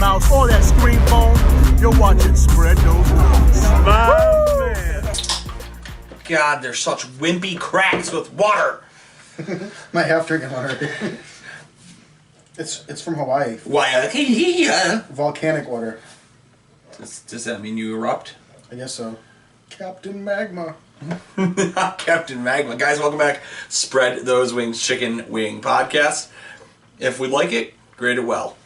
mouse, or that screen phone, you're watching Spread Those Wings. My man. God, they're such wimpy cracks with water. My half drinking water. It's from Hawaii. Why? Volcanic water. Does that mean you erupt? I guess so. Captain Magma. Captain Magma. Guys, welcome back. Spread Those Wings Chicken Wing Podcast. If we like it, grade it well.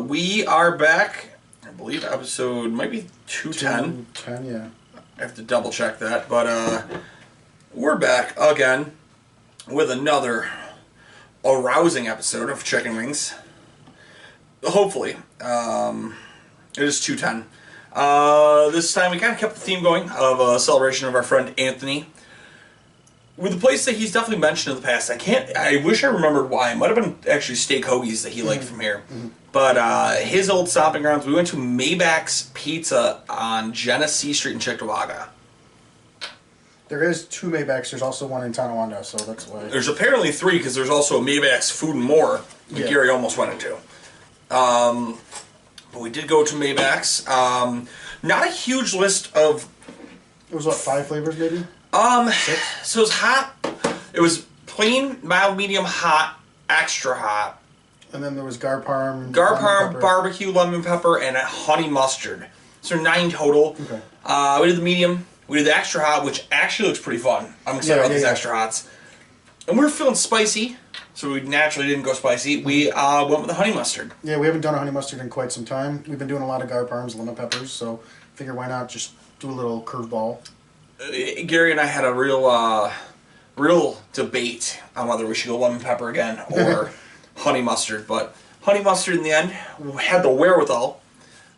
We are back. I believe episode might be 210. 210, yeah. I have to double check that. But we're back again with another arousing episode of Chicken Wings. Hopefully. It is 210. This time we kind of kept the theme going of a celebration of our friend Anthony. With a place that he's definitely mentioned in the past. I wish I remembered why. It might have been actually steak hoagies that he liked from here. But his old stomping grounds, we went to Mayback's Pizza on Genesee Street in Cheektowaga. There is 2 Maybacks. There's also one in Tonawanda, so that's why. There's apparently 3 because there's also a Mayback's Food and More that Gary almost went into. But we did go to Maybacks. Not a huge list of... It was what, 5 flavors maybe? 6? So it was hot. It was plain, mild, medium, hot, extra hot. And then there was gar parm, barbecue, lemon pepper, and a honey mustard. So 9 total. Okay. We did the medium. We did the extra hot, which actually looks pretty fun. I'm excited about these extra hots. And we were feeling spicy, so we naturally didn't go spicy. We went with the honey mustard. Yeah, we haven't done a honey mustard in quite some time. We've been doing a lot of gar parms, lemon peppers, so figure why not just do a little curveball. Gary and I had a real debate on whether we should go lemon pepper again or honey mustard. But honey mustard in the end had the wherewithal,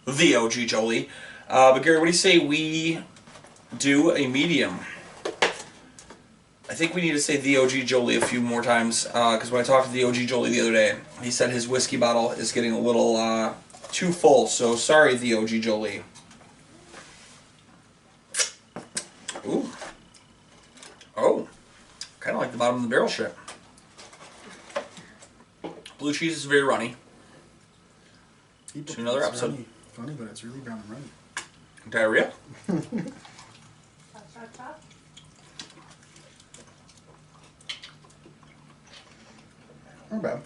the OG Jolie. But Gary, what do you say we do a medium? I think we need to say the OG Jolie a few more times because when I talked to the OG Jolie the other day, he said his whiskey bottle is getting a little too full. So sorry, the OG Jolie. Ooh. Oh. Kind of like the bottom of the barrel shit. Blue cheese is very runny. To another episode. Funny, but it's really brown and runny. Diarrhea? Not bad.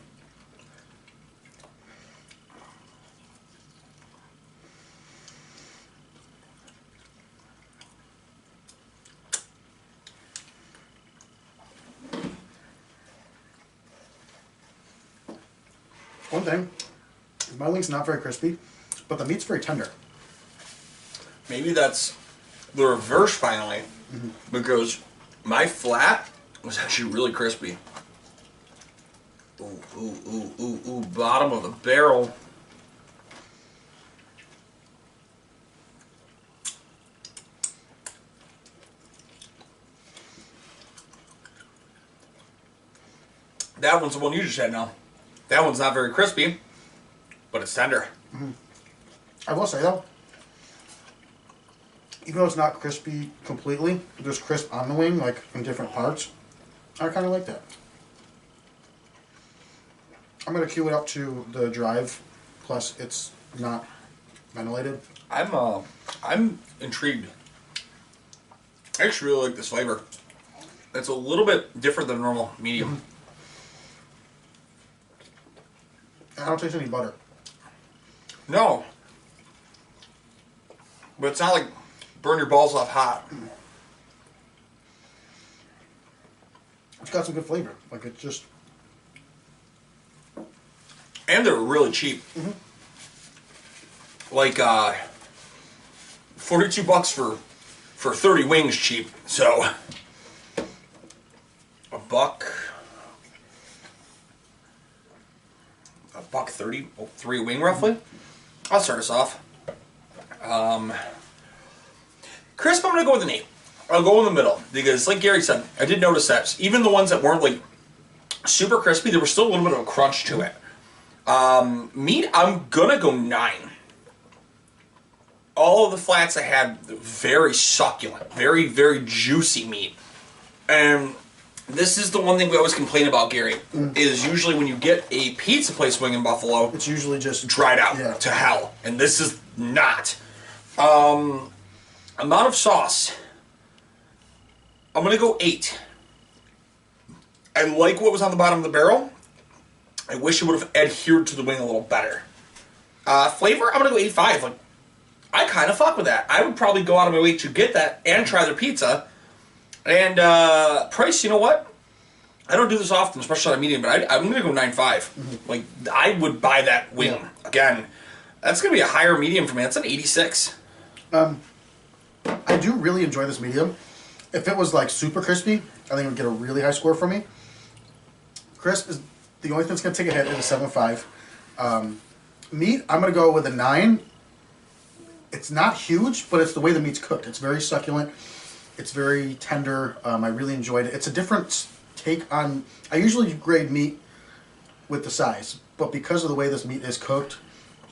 One thing, my wing's not very crispy, but the meat's very tender. Maybe that's the reverse finally, because my flat was actually really crispy. Ooh, ooh, ooh, ooh, ooh, bottom of the barrel. That one's the one you just had now. That one's not very crispy, but it's tender. I will say though, even though it's not crispy completely, there's crisp on the wing, like in different parts. I kind of like that. I'm going to cue it up to the drive, plus it's not ventilated. I'm intrigued. I actually really like this flavor. It's a little bit different than normal medium. I don't taste any butter. No. But it's not like burn your balls off hot. It's got some good flavor. Like it's just... And they're really cheap. Like, $42 for 30 wings cheap. So, $1.30, 3 wing roughly. I'll start us off. Crisp, I'm going to go with an 8. I'll go in the middle because, like Gary said, I did notice that even the ones that weren't like super crispy, there was still a little bit of a crunch to it. Meat, I'm gonna go 9. All of the flats I had very succulent, very, very juicy meat. And This is the one thing we always complain about, Gary, is usually when you get a pizza place wing in Buffalo, It's usually just dried out Yeah. to hell. And this is not. Amount of sauce. I'm going to go 8. I like what was on the bottom of the barrel. I wish it would have adhered to the wing a little better. Flavor, I'm going to go 8.5. Like, I kind of fuck with that. I would probably go out of my way to get that and try their pizza. And price, you know what? I don't do this often, especially on a medium, but I'm going to go 9.5. Like, I would buy that wing. Yeah. Again, that's going to be a higher medium for me. That's an 86. I do really enjoy this medium. If it was like super crispy, I think it would get a really high score for me. Crisp is the only thing that's going to take a hit at a 7.5. Meat, I'm going to go with a 9. It's not huge, but it's the way the meat's cooked. It's very succulent. It's very tender. I really enjoyed it. It's a different take on... I usually grade meat with the size, but because of the way this meat is cooked,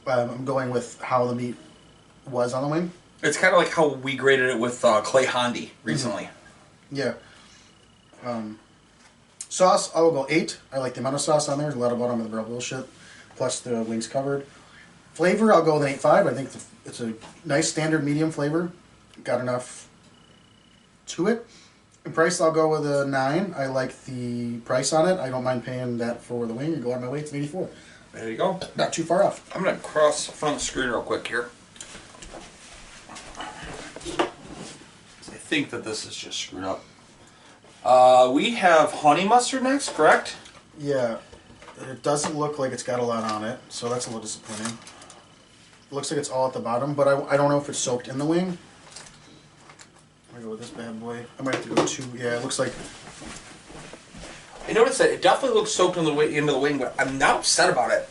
I'm going with how the meat was on the wing. It's kind of like how we graded it with Clay Hondy recently. Yeah. Sauce, I will go 8. I like the amount of sauce on there. There's a lot of bottom of the barrel bullshit. Plus the wings covered. Flavor, I'll go with an 8.5. I think it's a nice standard medium flavor. Got enough to it. And price, I'll go with a 9. I like the price on it. I don't mind paying that for the wing. You go on my way, it's an 84. There you go. Not too far off. I'm going to cross the front of the screen real quick here. I think that this is just screwed up. We have honey mustard next, correct? Yeah. It doesn't look like it's got a lot on it, so that's a little disappointing. It looks like it's all at the bottom, but I don't know if it's soaked in the wing. I'm gonna go with this bad boy. I might have to go 2. Yeah, it looks like... I noticed that it definitely looks soaked into the wing, but I'm not upset about it.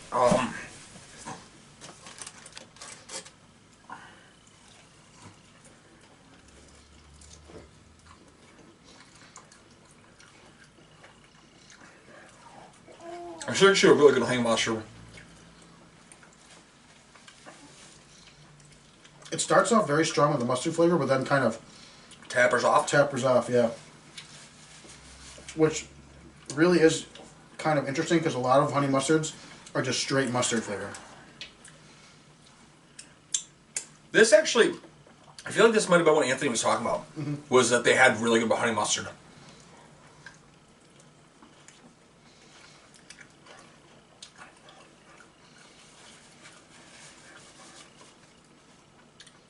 I'm sure it's a really good honey mustard. It starts off very strong with the mustard flavor, but then kind of Tappers off. tapers off, yeah. Which really is kind of interesting because a lot of honey mustards are just straight mustard flavor. This actually, I feel like this might have been what Anthony was talking about, was that they had really good honey mustard.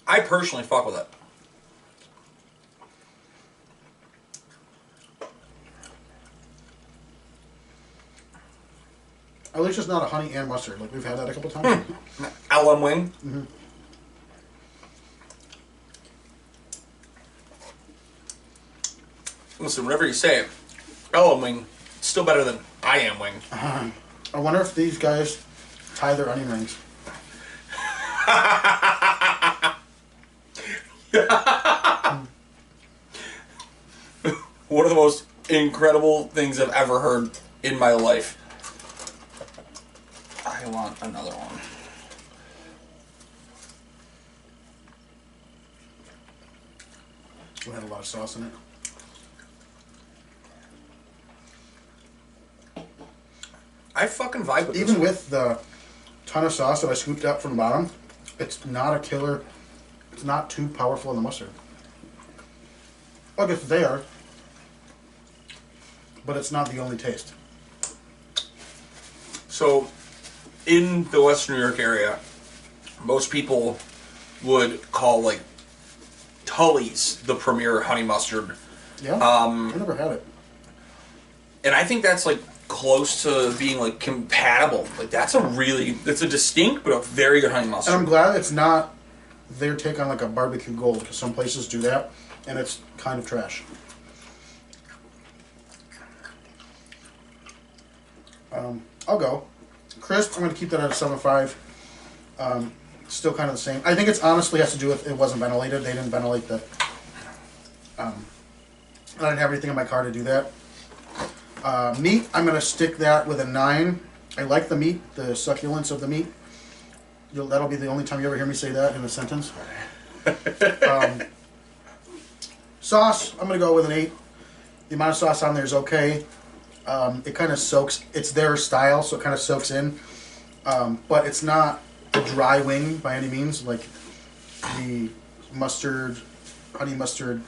I personally fuck with it. At least it's not a honey and mustard. Like we've had that a couple times. LM wing. Listen, whatever you say, LM wing, still better than I am wing. I wonder if these guys tie their onion rings. One of the most incredible things I've ever heard in my life. I want another one. We had a lot of sauce in it. I fucking vibe with Even this with the ton of sauce that I scooped up from the bottom, it's not a killer. It's not too powerful in the mustard. I guess it's there, but it's not the only taste. So, in the Western New York area, most people would call like Tully's the premier honey mustard, Yeah, I never had it. and I think that's like close to being like compatible. Like it's a distinct but a very good honey mustard. And I'm glad it's not their take on like a barbecue gold, because some places do that, and it's kind of trash. I'll go. Crisp, I'm going to keep that at a 7.5. Still kind of the same. I think it's honestly has to do with it wasn't ventilated. They didn't ventilate the... I didn't have anything in my car to do that. Meat, I'm going to stick that with a 9. I like the meat, the succulence of the meat. That'll be the only time you ever hear me say that in a sentence. Sauce, I'm going to go with an 8. The amount of sauce on there is okay. It kind of soaks. It's their style, so it kind of soaks in. But it's not a dry wing by any means. Like the mustard, honey mustard,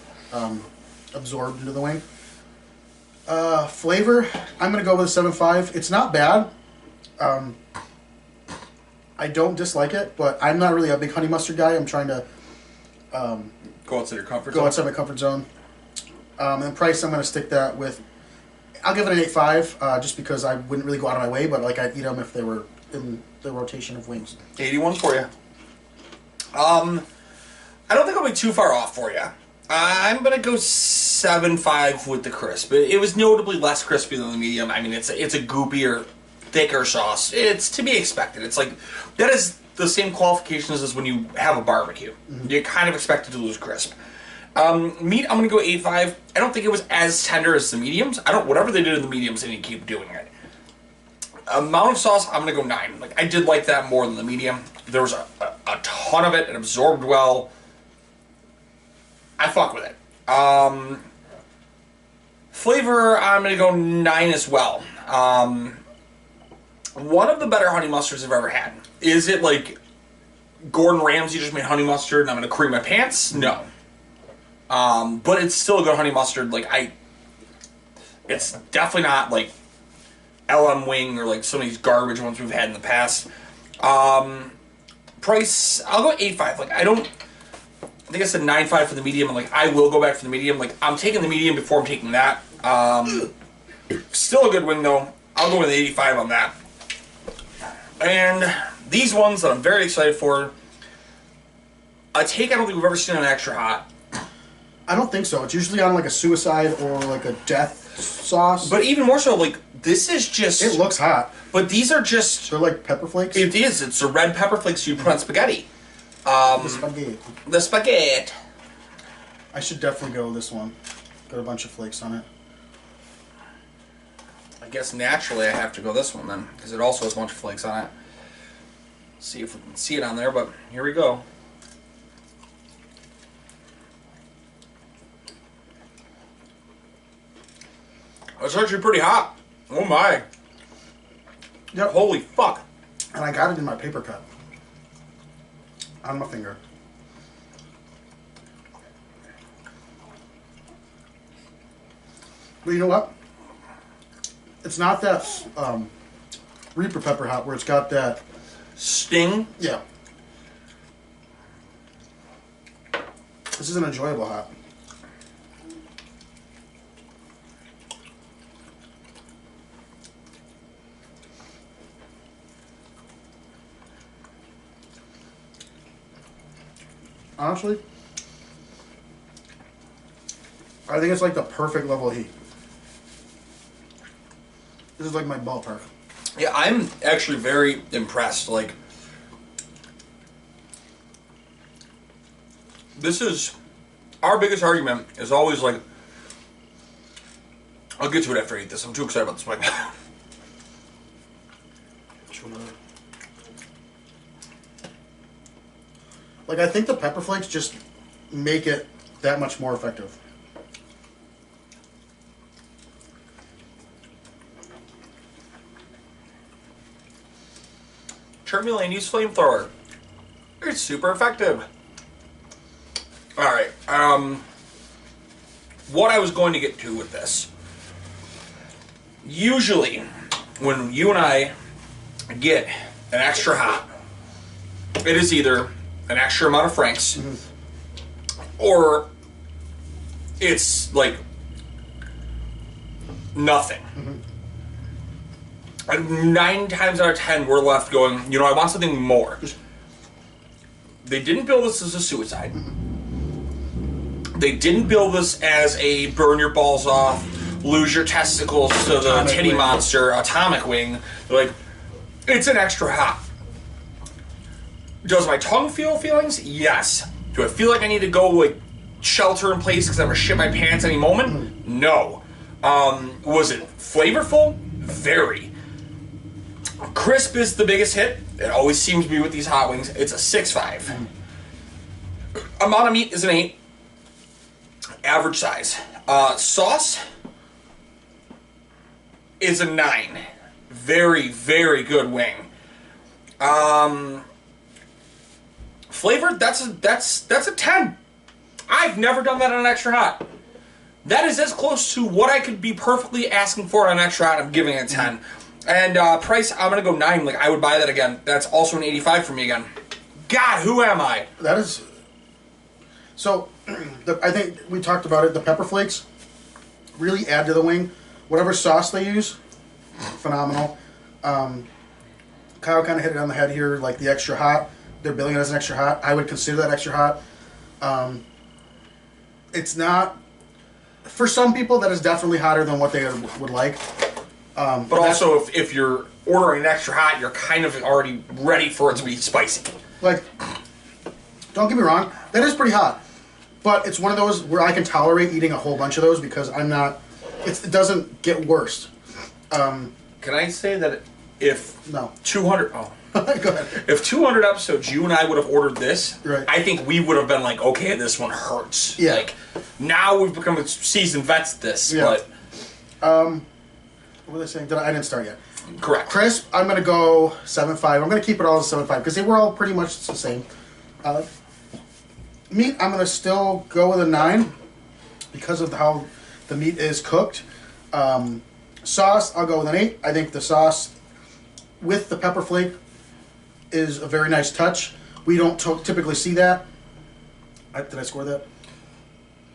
absorbed into the wing. Flavor, I'm gonna go with a 7.5. It's not bad. I don't dislike it, but I'm not really a big honey mustard guy. I'm trying to Go outside your comfort go zone. outside my comfort zone. And price, I'm gonna stick that with. I'll give it an 8.5, just because I wouldn't really go out of my way, but like I'd eat them if they were in the rotation of wings. 81 for you. I don't think I'll be too far off for you. I'm gonna go 7.5 with the crisp. It was notably less crispy than the medium. I mean, it's a goopier, thicker sauce. It's to be expected. It's like that is the same qualifications as when you have a barbecue. Mm-hmm. You're kind of expected to lose crisp. Meat, I'm gonna go 8.5. I don't think it was as tender as the mediums. Whatever they did in the mediums, they need to keep doing it. Amount of sauce, I'm gonna go 9. Like I did like that more than the medium. There was a ton of it. It absorbed well. I fuck with it. Flavor, I'm gonna go 9 as well. One of the better honey mustards I've ever had. Is it like Gordon Ramsay just made honey mustard and I'm gonna cream my pants? No. But it's still a good honey mustard. It's definitely not like LM Wing or like some of these garbage ones we've had in the past. Price, I'll go 8.5. Like I think I said 9.5 for the medium, and like I will go back for the medium. Like I'm taking the medium before I'm taking that. Still a good wing though. I'll go with 85 on that. And these ones that I'm very excited for. A take I don't think we've ever seen on Extra Hot. I don't think so. It's usually on like a suicide or like a death sauce. But even more so, like this is just. It looks hot. But these are just. They're like pepper flakes. It is. It's the red pepper flakes you put on spaghetti. The spaghetti. The spaghetti. I should definitely go with this one. Got a bunch of flakes on it. I guess naturally I have to go this one then, because it also has a bunch of flakes on it. See if we can see it on there, but here we go. It's actually pretty hot. Oh my. Yep. Holy fuck. And I got it in my paper cup. On my finger. But you know what? It's not that Reaper pepper hot where it's got that sting. Yeah. This is an enjoyable hot. Honestly, I think it's like the perfect level of heat. This is like my ballpark. Yeah, I'm actually very impressed. Like, this is our biggest argument is always like, I'll get to it after I eat this. I'm too excited about this right now. Like, I think the pepper flakes just make it that much more effective. Terminal and use flamethrower. It's super effective. Alright, what I was going to get to with this. Usually, when you and I get an extra hot, it is either an extra amount of Franks, or it's like nothing. And 9 times out of 10, we're left going, you know, I want something more. They didn't build this as a suicide. They didn't build this as a burn your balls off, lose your testicles to the Atomic titty wing. monster, atomic wing. They're like, it's an extra hot. Does my tongue feel feelings? Yes. Do I feel like I need to go like shelter in place because I'm gonna shit my pants any moment? No. Was it flavorful? Very. Crisp is the biggest hit. It always seems to be with these hot wings. It's a 6.5. Amount of meat is an 8. Average size. Sauce, is a 9. Very, very good wing. Flavored, that's a 10. I've never done that on an extra hot. That is as close to what I could be perfectly asking for on an extra hot. I'm giving it a 10. And price, I'm going to go 9. Like, I would buy that again. That's also an 85 for me again. God, who am I? That is... So, I think we talked about it. The pepper flakes really add to the wing. Whatever sauce they use, phenomenal. Kyle kind of hit it on the head here, like the extra hot. They're billing it as an extra hot. I would consider that extra hot. It's not... For some people, that is definitely hotter than what they would like. But also, if you're ordering an extra hot, you're kind of already ready for it to be spicy. Like, don't get me wrong, that is pretty hot. But it's one of those where I can tolerate eating a whole bunch of those because I'm not... it doesn't get worse. Can I say that if... No. 200... Oh. Go ahead. If 200 episodes, you and I would have ordered this, right. I think we would have been like, okay, this one hurts. Yeah. Like, now we've become seasoned vets at this, yeah. but... What was I saying? I didn't start yet. Correct. Crisp, I'm going to go 7.5. I'm going to keep it all as 7.5 because they were all pretty much the same. Meat, I'm going to still go with a 9 because of how the meat is cooked. Sauce, I'll go with an 8. I think the sauce with the pepper flake is a very nice touch. We don't typically see that. Did I score that?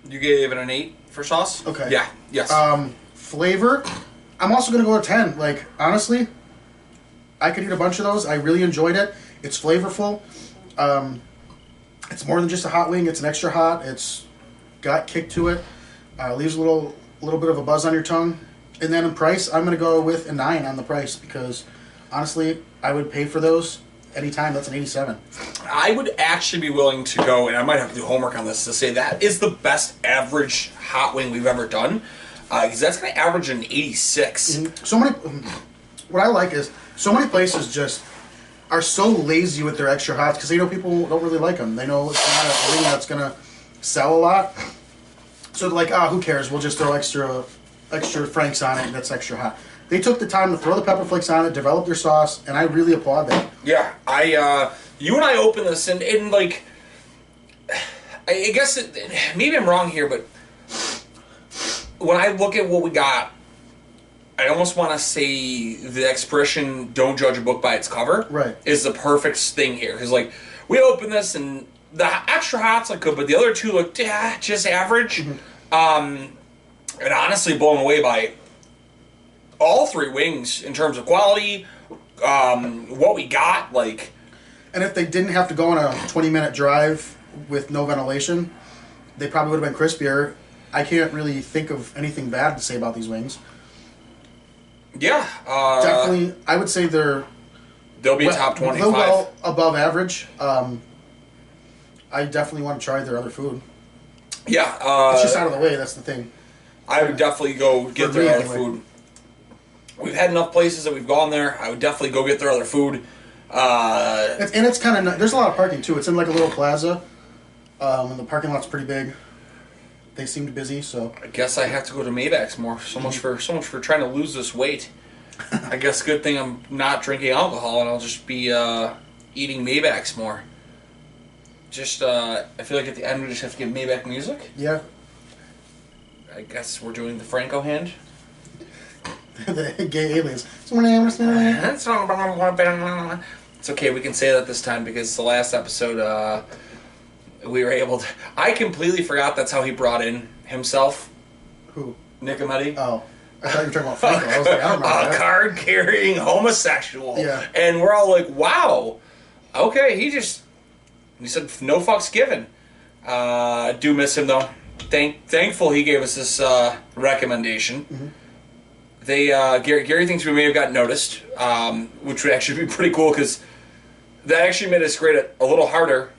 You gave it an 8 for sauce? Okay. Yeah, yes. Flavor, I'm also going to go with 10. Like, honestly, I could eat a bunch of those. I really enjoyed it. It's flavorful. It's more than just a hot wing. It's an extra hot. It's got kick to it. Leaves a little bit of a buzz on your tongue. And then in price, I'm going to go with a 9 on the price because, honestly, I would pay for those anytime. That's an 87. I would actually be willing to go, and I might have to do homework on this, to say that is the best average hot wing we've ever done. Because that's going to average an 86. Mm-hmm. So many... What I like is so many places just are so lazy with their extra hots because they know people don't really like them. They know it's not a wing that's going to sell a lot. So they're like, who cares? We'll just throw extra franks on it and that's extra hot. They took the time to throw the pepper flakes on it, develop their sauce, and I really applaud that. Yeah, you and I opened this, and like, I guess, maybe I'm wrong here, but when I look at what we got, I almost want to say the expression, don't judge a book by its cover, right, is the perfect thing here. Because, like, we opened this, and the extra hots look good, but the other two look just average. Mm-hmm. And honestly blown away by all three wings in terms of quality, what we got, like... And if they didn't have to go on a 20-minute drive with no ventilation, they probably would have been crispier. I can't really think of anything bad to say about these wings. Yeah. Definitely, I would say they'll be top 25. They're well above average. I definitely want to try their other food. Yeah. It's just out of the way, that's the thing. I would definitely go get their other food. We've had enough places that we've gone there. I would definitely go get their other food. And it's kind of... There's a lot of parking, too. It's in like a little plaza. And the parking lot's pretty big. They seemed busy, so... I guess I have to go to Maybacks more. So much for trying to lose this weight. I guess good thing I'm not drinking alcohol and I'll just be eating Maybacks more. Just, I feel like at the end we just have to get Mayback music. Yeah. I guess we're doing the Franco hand. The gay aliens. It's okay, we can say that this time because the last episode, we were able to... I completely forgot that's how he brought in himself. Who? Nicometti. Oh. I thought you were talking about Franco. I was like, I don't know that. A card-carrying homosexual. Yeah. And we're all like, wow. Okay, he said no fucks given. Do miss him, though. Thankful he gave us this recommendation. Mm-hmm. Gary thinks we may have gotten noticed, which would actually be pretty cool because that actually made us grade it a little harder,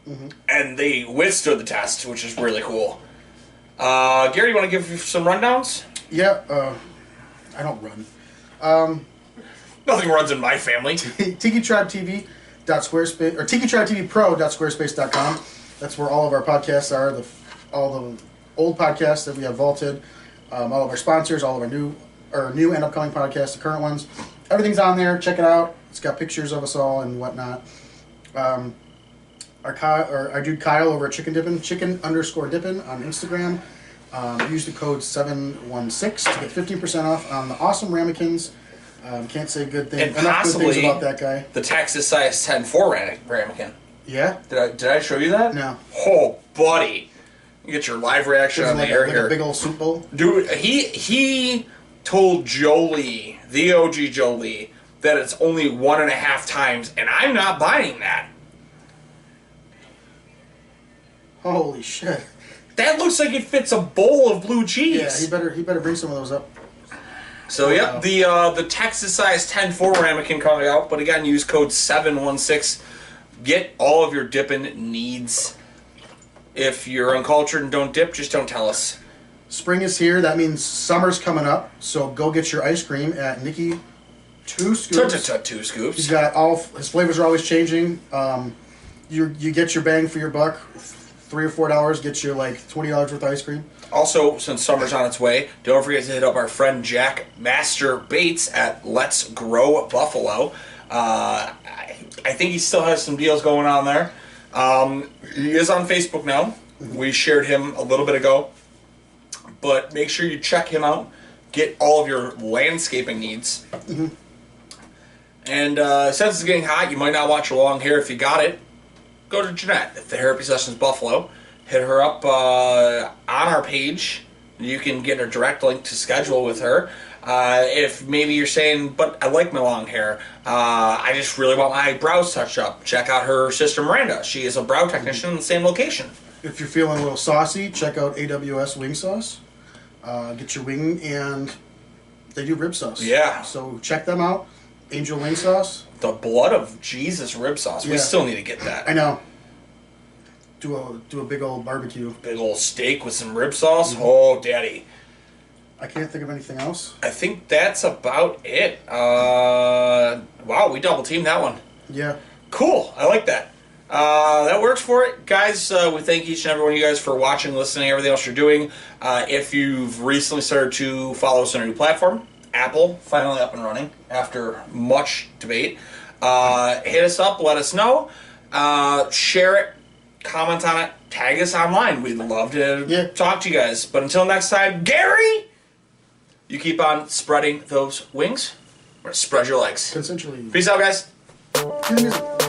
mm-hmm. and they withstood the test, which is really cool. Gary, you want to give some rundowns? Yeah, I don't run. Nothing runs in my family. TikiTribeTV.squarespace or TikiTribeTVPro.squarespace.com. That's where all of our podcasts are. All the old podcasts that we have vaulted, all of our sponsors, all of our new or new and upcoming podcasts, the current ones. Everything's on there. Check it out. It's got pictures of us all and whatnot. Our dude Kyle over at chicken_dippin' on Instagram. Use the code 716 to get 15% off on the awesome ramekins. Can't say good things. And enough good things possibly about that guy. the Texas size 10-4 ramekin. Yeah? Did I show you that? No. Oh, buddy. You get your live reaction on the air like here. a big old soup bowl? Dude, he told Jolie, the OG Jolie, that it's only 1.5 times, and I'm not buying that. Holy shit. That looks like it fits a bowl of blue cheese. Yeah, he better bring some of those up. So, yep, the Texas size 10-4 ramekin coming out, but again, use code 716. Get all of your dipping needs. If you're uncultured and don't dip, just don't tell us. Spring is here. That means summer's coming up. So go get your ice cream at Nikki 2 Scoops. 2 scoops. He's got his flavors are always changing. You get your bang for your buck. $3 or $4 gets you like $20 worth of ice cream. Also, since summer's on its way, don't forget to hit up our friend Jack Master Bates at Let's Grow Buffalo. I think he still has some deals going on there. He is on Facebook now. We shared him a little bit ago. But make sure you check him out. Get all of your landscaping needs. Mm-hmm. And since it's getting hot, you might not want your long hair. If you got it, go to Jeanette at the Therapy Sessions Buffalo. Hit her up on our page. You can get a direct link to schedule with her. If maybe you're saying, but I like my long hair, I just really want my brows touched up, check out her sister Miranda. She is a brow technician in the same location. If you're feeling a little saucy, check out AWS Wing Sauce. Get your wing, and they do rib sauce. Yeah. So check them out. Angel Wing Sauce. The blood of Jesus rib sauce. We Yeah. still need to get that. I know. Do a big old barbecue. Big old steak with some rib sauce. Oh, daddy. I can't think of anything else. I think that's about it. Wow, we double teamed that one. Yeah. Cool. I like that. That works for it. Guys, we thank each and every one of you guys for watching, listening, everything else you're doing. If you've recently started to follow us on a new platform, Apple, finally up and running after much debate. Hit us up, let us know. Share it, comment on it, tag us online. We'd love to talk to you guys. But until next time, Gary, you keep on spreading those wings, or spread your legs. Consensually. Peace out, guys. Cue the music.